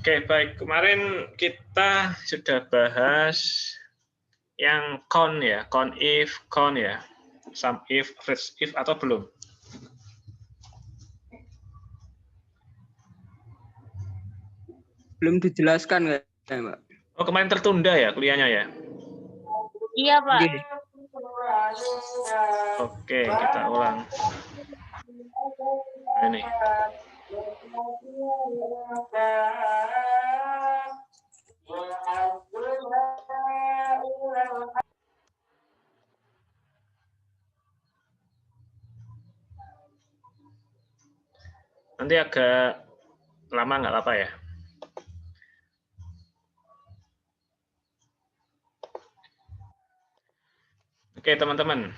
Oke, baik. Kemarin kita sudah bahas yang con ya, con ya, sum if, average if atau belum? Belum dijelaskan nggak, Pak? Oh, kemarin tertunda ya kuliahnya ya? Iya, Pak. Oke, kita ulang. Ini. Nanti agak lama nggak apa-apa ya? Oke, teman-teman.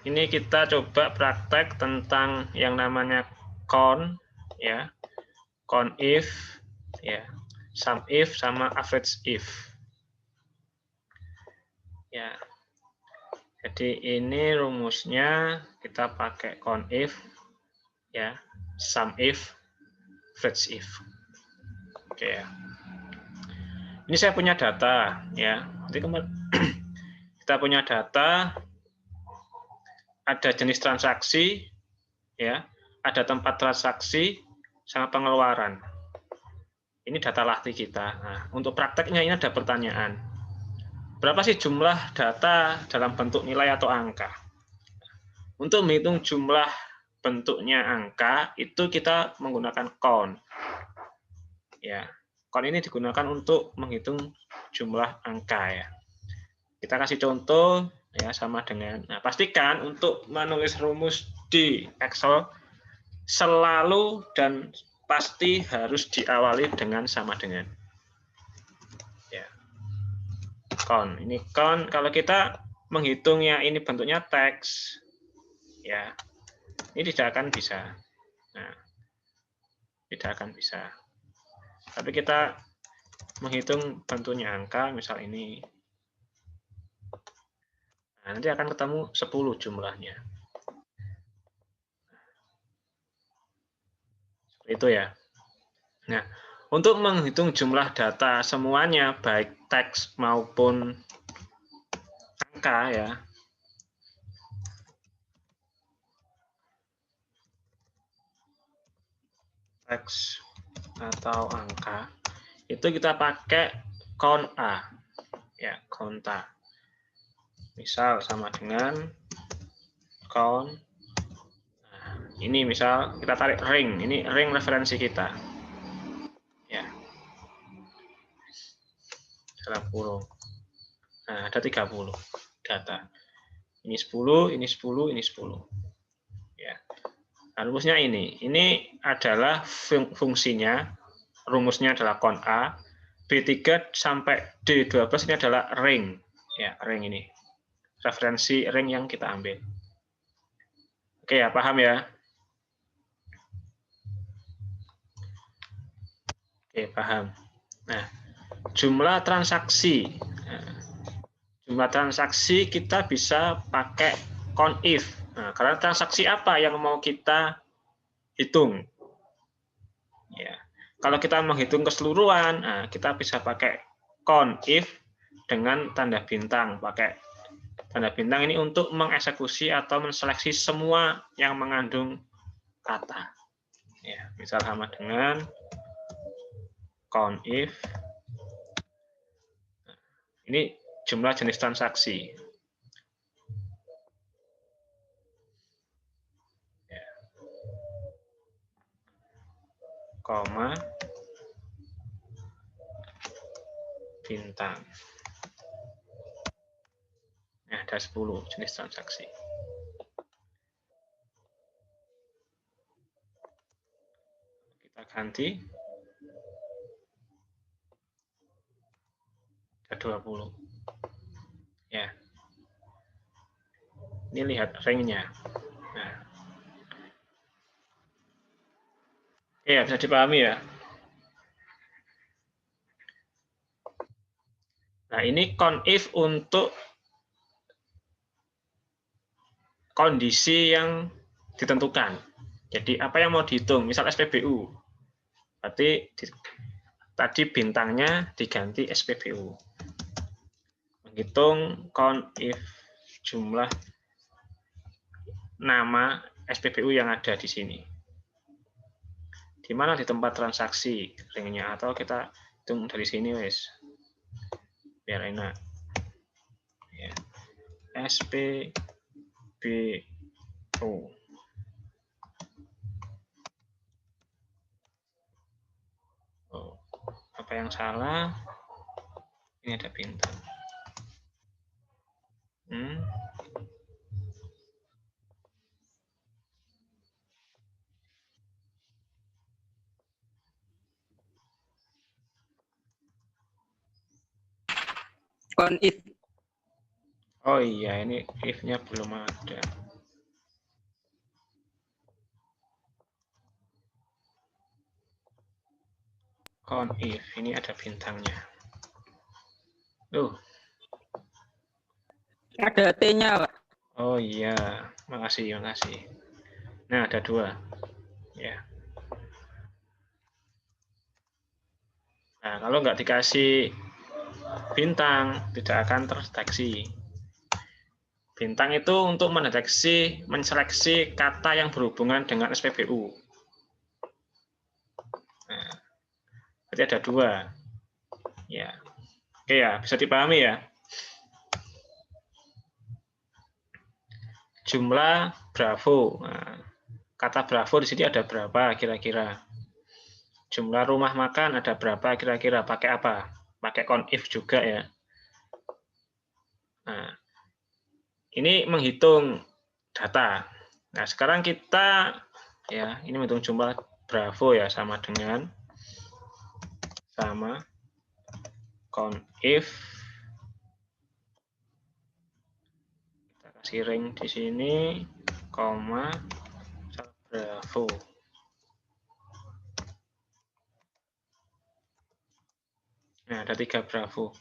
Ini kita coba praktek tentang yang namanya con ya. Con if ya. Sum if sama average if. Ya. Jadi ini rumusnya kita pakai con if ya, sum if, average if. Oke ya. Ini saya punya data ya. Jadi kita punya data, ada jenis transaksi ya, ada tempat transaksi sama pengeluaran. Ini data latih kita. Nah, untuk prakteknya ini ada pertanyaan. Berapa sih jumlah data dalam bentuk nilai atau angka? Untuk menghitung jumlah bentuknya angka, itu kita menggunakan con. Ya, con ini digunakan untuk menghitung jumlah angka ya. Kita kasih contoh ya sama dengan. Nah, pastikan untuk menulis rumus di Excel selalu dan pasti harus diawali dengan sama dengan. Ya. Con. Ini con kalau kita menghitungnya ini bentuknya teks ya. Ini tidak akan bisa. Nah, tidak akan bisa. Tapi kita menghitung bentuknya angka, misal ini. Nah, nanti akan ketemu 10 jumlahnya. Seperti itu ya. Nah, untuk menghitung jumlah data semuanya, baik teks maupun angka ya, teks atau angka, itu kita pakai con A, ya, conta. Misal sama dengan con. Nah, ini misal kita tarik ring, ini ring referensi kita. Ya. Dalam kurung. Nah, ada 30 data. Ini 10, ini 10, ini 10. Ya. Nah, rumusnya ini. Ini adalah fungsinya, rumusnya adalah con A. B3 sampai D12 ini adalah ring. Ya, ring ini. Referensi ring yang kita ambil. Oke ya, paham ya? Oke, paham. Nah, jumlah transaksi. Nah, jumlah transaksi kita bisa pakai con if. Nah, karena transaksi apa yang mau kita hitung? Ya. Kalau kita menghitung keseluruhan, nah, kita bisa pakai con if dengan tanda bintang. Pakai tanda bintang ini untuk mengeksekusi atau menseleksi semua yang mengandung kata. Ya, misal sama dengan con if. Ini jumlah jenis transaksi. Ya. Koma bintang. Nah, ada 10 jenis transaksi. Kita ganti. Ada 20. Ya. Ini lihat ringnya. Nah. Ya, bisa dipahami ya. Nah, ini con if untuk kondisi yang ditentukan. Jadi apa yang mau dihitung, misal SPBU. Berarti tadi bintangnya diganti SPBU. Menghitung count if jumlah nama SPBU yang ada di sini. Di mana di tempat transaksi ringnya, atau kita hitung dari sini wes. Biar enak. Ya. SPBU. Oh, apa yang salah? Ini ada bintang. Kon if. Oh iya, ini if-nya belum ada. Count if, ini ada bintangnya. Ada T-nya, Pak. Oh iya, makasih. Nah, ada 2. Ya. Nah, kalau nggak dikasih bintang, tidak akan terdeteksi. Bintang itu untuk menseleksi kata yang berhubungan dengan SPBU. Nah, berarti ada 2. Ya. Oke ya, bisa dipahami ya. Jumlah Bravo. Nah, kata Bravo di sini ada berapa kira-kira? Jumlah rumah makan ada berapa kira-kira? Pakai apa? Pakai count if juga ya. Nah, ini menghitung data. Nah, sekarang kita ya, ini menghitung jumlah Bravo ya, sama count if, kita kasih ring di sini, koma Bravo. Nah, ada 3 Bravo.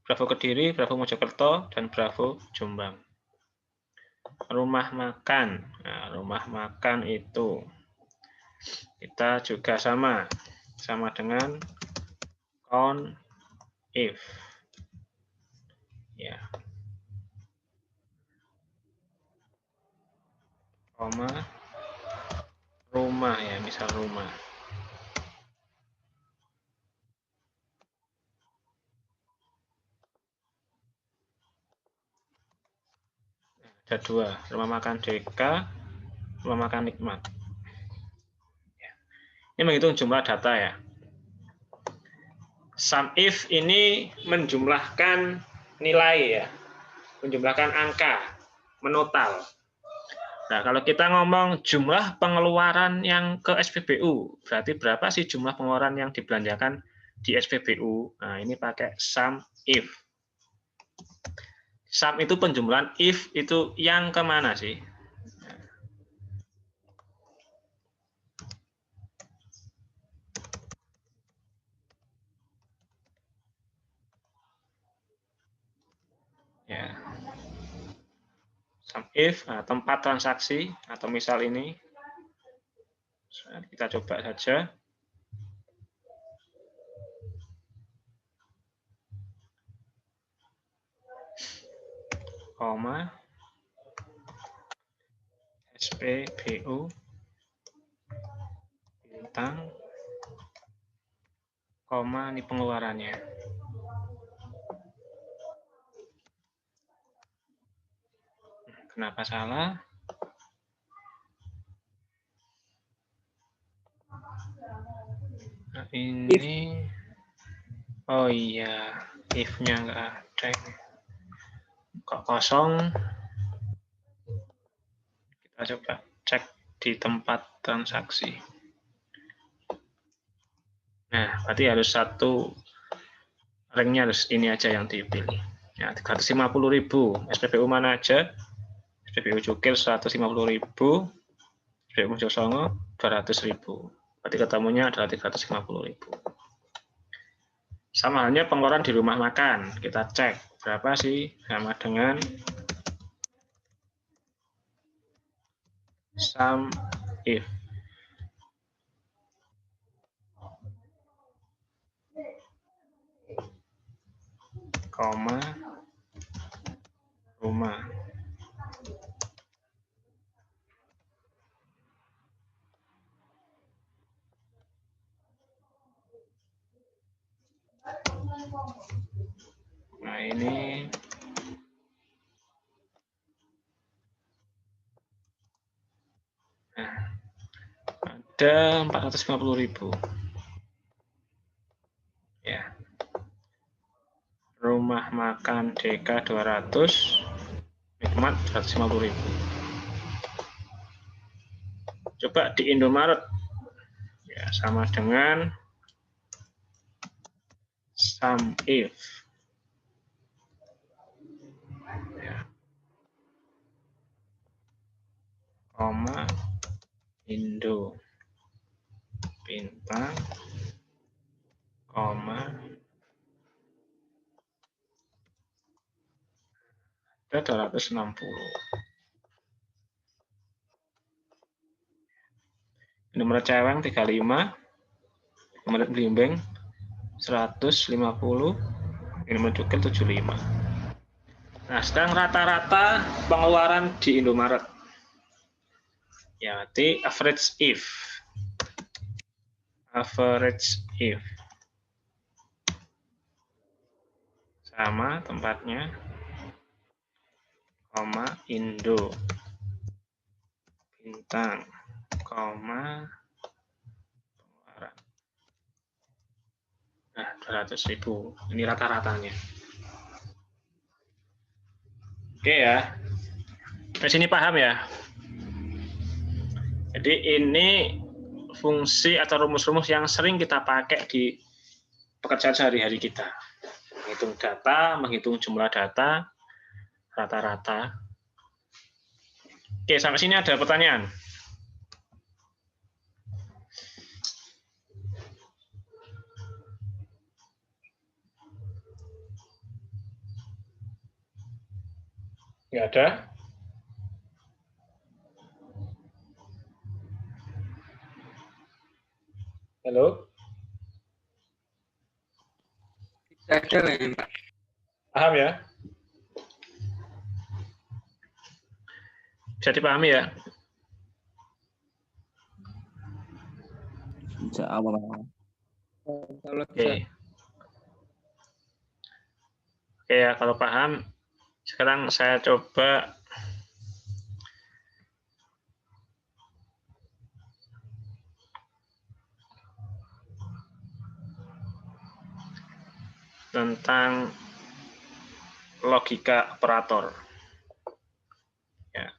Bravo Kediri, Bravo Mojokerto, dan Bravo Jombang. Rumah makan. Nah, rumah makan itu kita juga sama dengan count if. Ya. Koma rumah ya, misal rumah. Ada 2, rumah makan DK, rumah makan Nikmat. Ini menghitung jumlah data ya. Sum if ini menjumlahkan nilai ya, menjumlahkan angka, menotal. Nah, kalau kita ngomong jumlah pengeluaran yang ke SPBU, berarti berapa sih jumlah pengeluaran yang dibelanjakan di SPBU? Nah, ini pakai sum if. Sum itu penjumlahan, if itu yang kemana sih? Ya. Sum if, nah, tempat transaksi, atau misal ini, kita coba saja. Koma, SPBU, bintang, koma, ini pengeluarannya. Kenapa salah? Nah, ini, oh iya, if-nya nggak ada ini. Kok kosong? Kita coba cek di tempat transaksi. Nah, berarti harus satu ringnya harus ini aja yang dipilih. Ya, 350.000. SPBU mana aja? SPBU Cukil 150.000. SPBU Mojosongo 200.000. Berarti ketemunya adalah 350.000. Sama halnya pengeluaran di rumah makan. Kita cek berapa sih, sama dengan sum if. koma, rumah. Nah, ini ada 450.000. Ya. Rumah makan DK 200, nikmat 250.000. Coba di Indomaret. Ya, sama dengan sum if. Ya. Koma Indo bintang koma ada 260. Indomaret Cawang 35, Indomaret Blimbing 150, Indomaret Cukil 75. Nah, sekarang rata-rata pengeluaran di Indomaret. Ya, berarti average if. Average if. Sama tempatnya, koma Indo bintang koma pengeluaran. Nah, 200.000 ini rata-ratanya. Oke ya, di sini paham ya. Jadi ini fungsi atau rumus-rumus yang sering kita pakai di pekerjaan sehari-hari kita. Menghitung data, menghitung jumlah data, rata-rata. Oke, sampai sini ada pertanyaan? Nggak ada? Halo? Tidak ada kayaknya, Pak. Paham ya? Bisa dipahami ya? Bisa awal. Kalau bisa. Oke. Oke ya, kalau paham, sekarang saya coba tentang logika operator. Ya,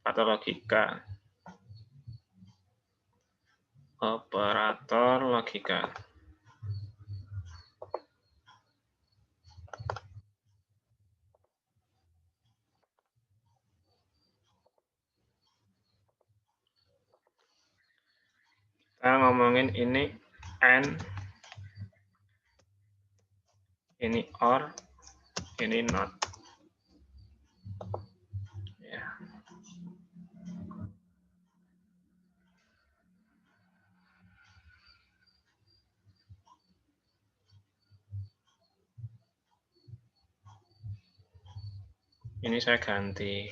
atau logika. Operator logika. Kita ngomongin ini and, ini or, ini not. Ya. Ini saya ganti.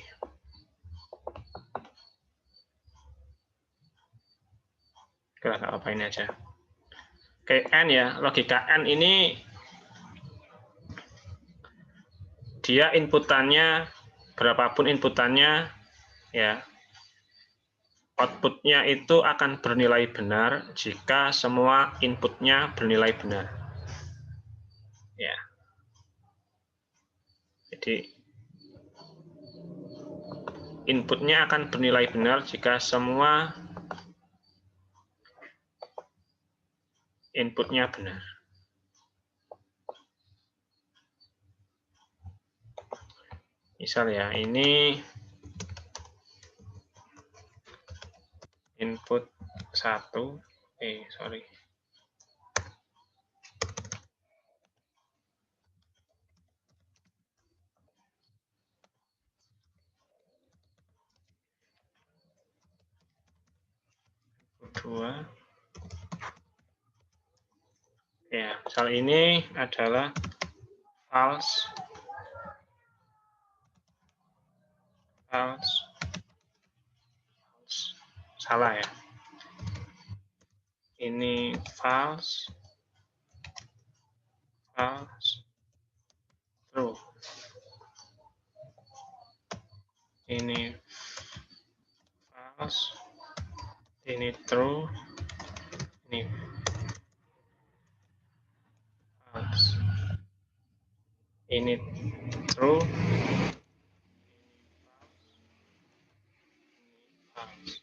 Oke, nggak apa ini aja. Oke, N ya, logika N ini dia inputannya, berapapun inputannya, ya, outputnya itu akan bernilai benar jika semua inputnya bernilai benar. Ya. Jadi, inputnya akan bernilai benar jika semua inputnya benar. Misal ya, ini input 1, sorry. Input 2. Ya, misal ini adalah false, false, salah ya. Ini false, false, true. Ini false, ini true, ini false. Ini true, false.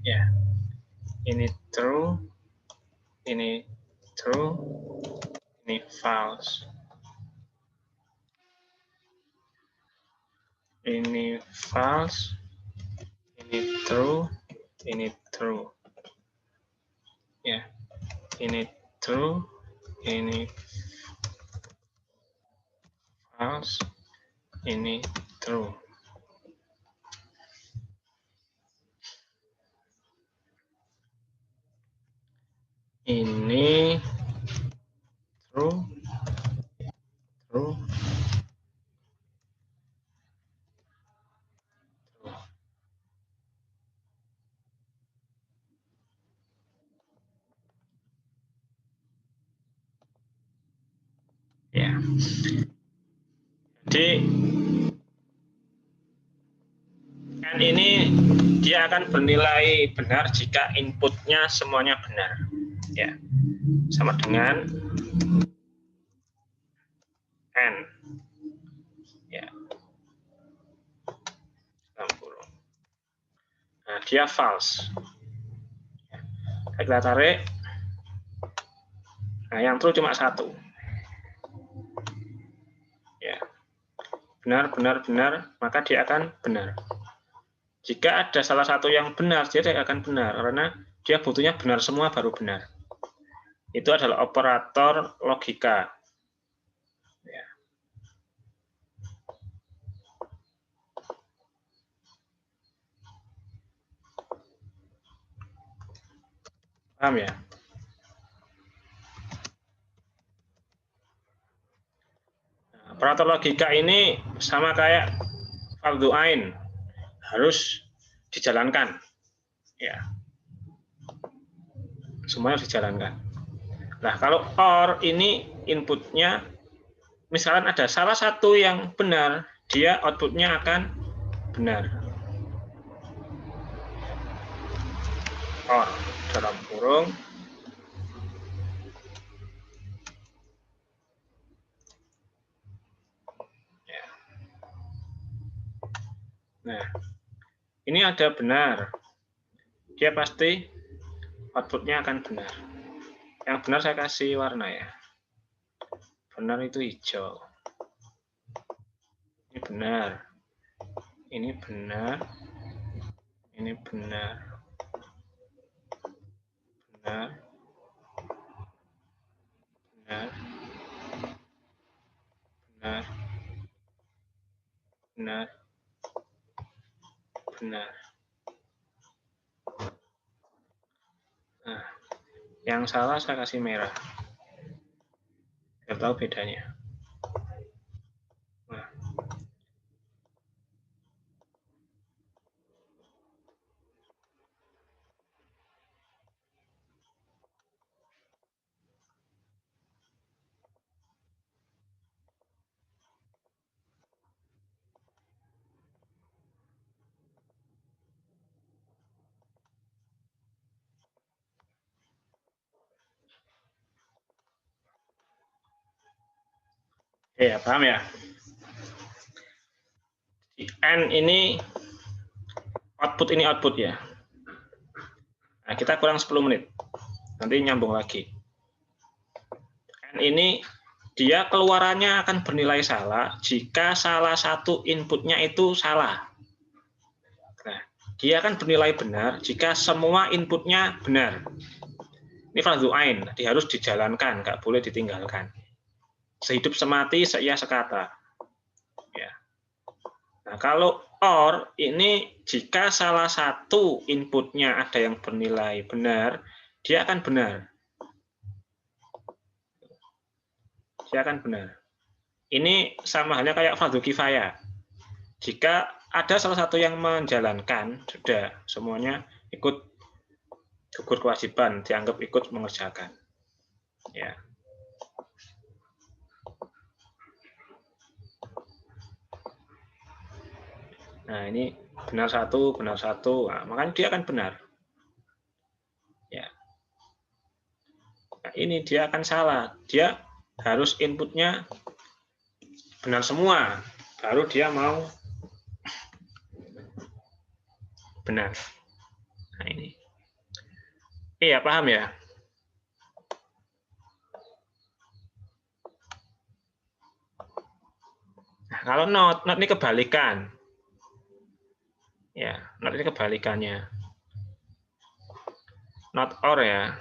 Ya, ini true, ini true, ini false. Ini false, ini true, ini true. Ya, ini true, ini false, ini true. Ini true, true, true. Ya. Jadi N ini dia akan bernilai benar jika inputnya semuanya benar. Ya, sama dengan N. Ya. Nah, dia false. Kita tarik. Nah, yang true cuma satu. Ya. Benar, benar, benar, maka dia akan benar. Jika ada salah satu yang benar, dia tidak akan benar, karena dia butuhnya benar semua baru benar. Itu adalah operator logika. Ya. Paham ya? Nah, operator logika ini sama kayak fardhu ain, harus dijalankan. Ya. Semuanya harus dijalankan. Nah, kalau OR ini inputnya, misalkan ada salah satu yang benar, dia outputnya akan benar. OR dalam kurung ya. Nah, ini ada benar, dia pasti outputnya akan benar. Yang benar saya kasih warna ya. Benar itu hijau. Ini benar. Ini benar. Ini benar. Benar. Benar. Benar. Benar. Benar. Nah, yang salah saya kasih merah. Biar tahu bedanya. Nah. Ya, paham ya? N ini output ya. Nah, kita kurang 10 menit. Nanti nyambung lagi. N ini dia keluarannya akan bernilai salah jika salah satu inputnya itu salah. Nah, dia akan bernilai benar jika semua inputnya benar. Ini fardhu ain, dia harus dijalankan, nggak boleh ditinggalkan. Sehidup semati, seia sekata. Ya. Nah, kalau OR ini jika salah satu inputnya ada yang bernilai benar, dia akan benar. dia akan benar. Ini sama halnya kayak fardu kifayah. Jika ada salah satu yang menjalankan, sudah semuanya ikut gugur kewajiban, dianggap ikut mengerjakan. Ya. Nah, ini benar satu. Nah, makanya dia akan benar. Ya. Nah, ini dia akan salah. Dia harus inputnya benar semua, baru dia mau benar. Nah, ini. Iya, paham ya? Nah, kalau not ini kebalikan. Ya, not ini kebalikannya. Not or ya.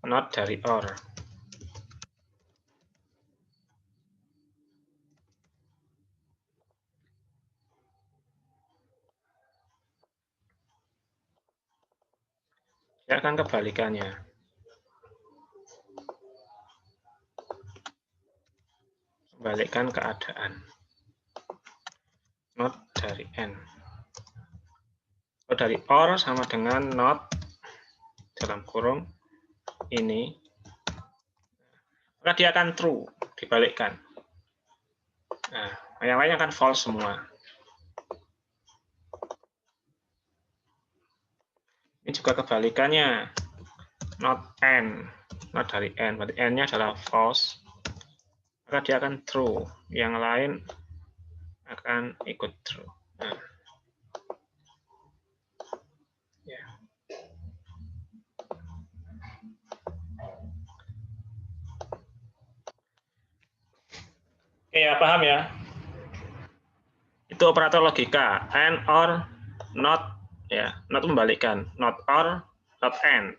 Not dari or. Dia akan kebalikannya. Balikkan keadaan. Not dari n. Kalau dari or sama dengan not dalam kurung ini, maka dia akan true, dibalikkan. Nah, yang lain akan false semua. Ini juga kebalikannya. Not n. Not dari n. Berarti n-nya adalah false. Maka dia akan true. Yang lain akan ikut true. Nah. Ya. Oke, ya, paham ya? Itu operator logika. And, or, not. Ya, not membalikkan. Not or, not and.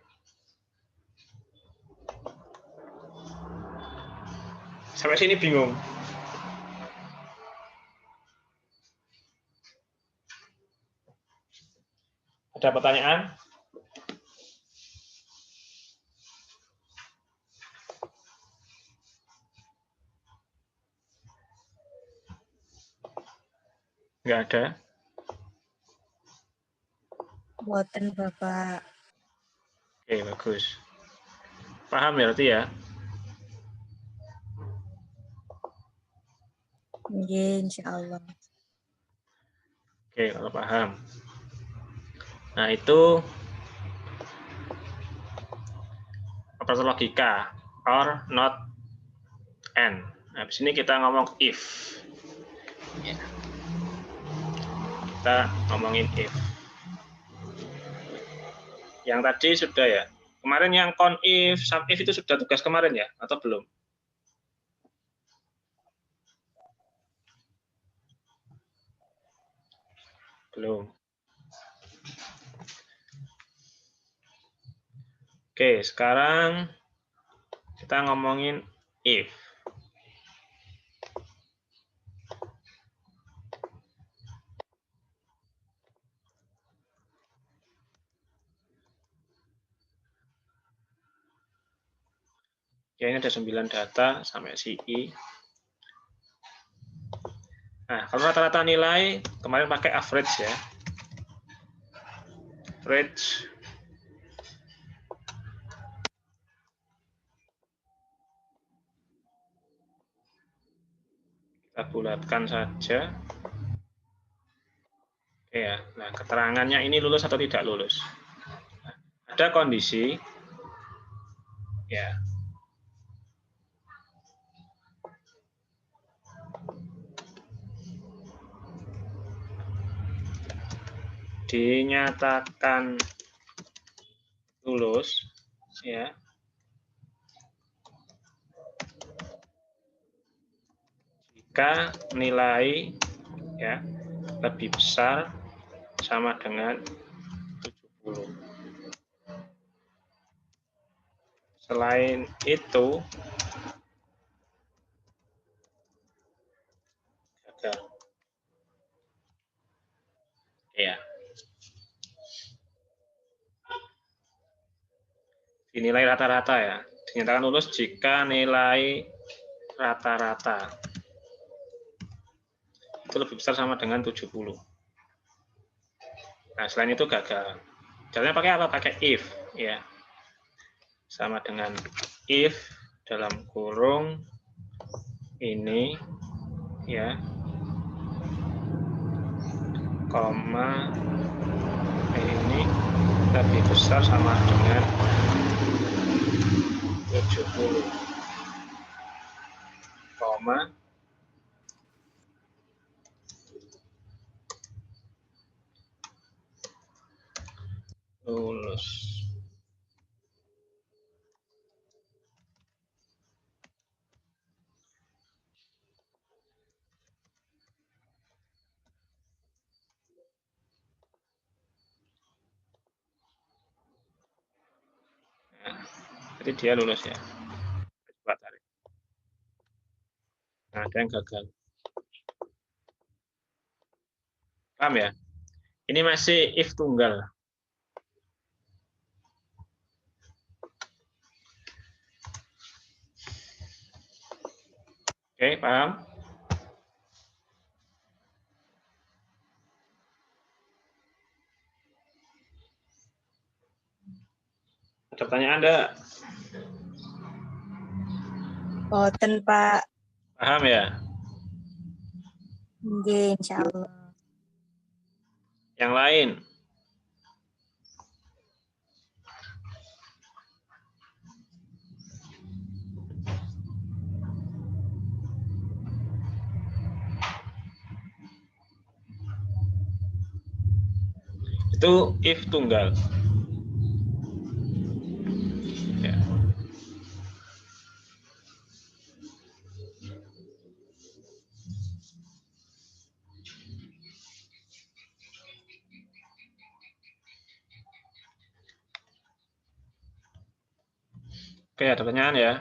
Sampai sini bingung. Ada pertanyaan? Enggak ada. Boten Bapak. Oke, bagus. Paham ya berarti ya? Nggih, insyaallah. Oke, kalau paham. Nah, itu operator logika. Or, not, and. Nah, di sini kita ngomong if. Ya. Kita ngomongin if. Yang tadi sudah ya. Kemarin yang con if, sum if itu sudah tugas kemarin ya? Atau belum? Belum. Oke, sekarang kita ngomongin if. Ya, ini ada 9 data sampai CI. Nah, kalau rata-rata nilai, kemarin pakai average ya. Average. Kita bulatkan saja. Oke ya, nah keterangannya ini lulus atau tidak lulus. Nah, ada kondisi, ya. Dinyatakan lulus, ya. Jika nilai ya lebih besar sama dengan 70. Selain itu gagal. Ya. Dinilai rata-rata ya. dinyatakan lulus jika nilai rata-rata itu lebih besar sama dengan 70. Nah, selain itu gagal. Caranya pakai apa? Pakai if, ya. Sama dengan if dalam kurung ini, ya, koma ini lebih besar sama dengan 70, koma lulus. Nah, jadi dia lulus ya. Coba tarik. Nah, ada yang gagal. Paham ya? Ini masih if tunggal. Oke, paham? Ada pertanyaan enggak? Boten, Pak. Paham ya? Nggih, insyaallah. Yang lain? Itu if tunggal. Ya. Oke, ada pertanyaan ya?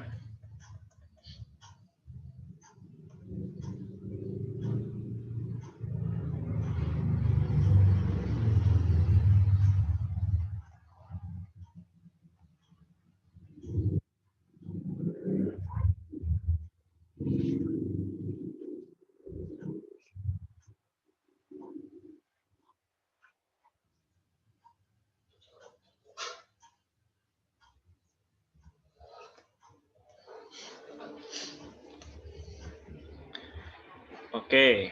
Oke.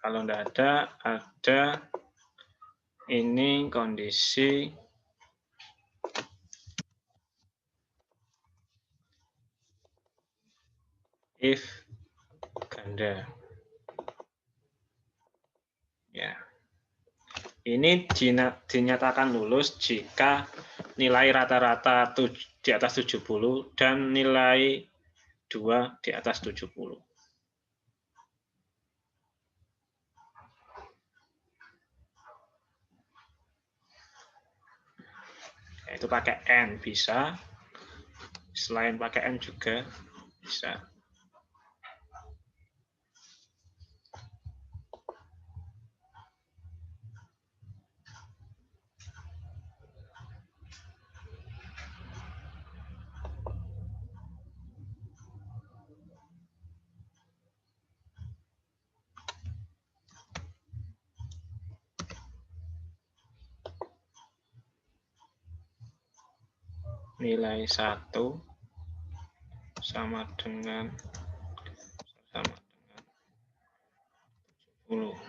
Kalau enggak ada ini kondisi if ganda. Ya. Ini dinyatakan lulus jika nilai rata-rata di atas 70 dan nilai 2 di atas 70. Ya, itu pakai N bisa. Selain pakai N juga bisa. Nilai 1 sama dengan 70.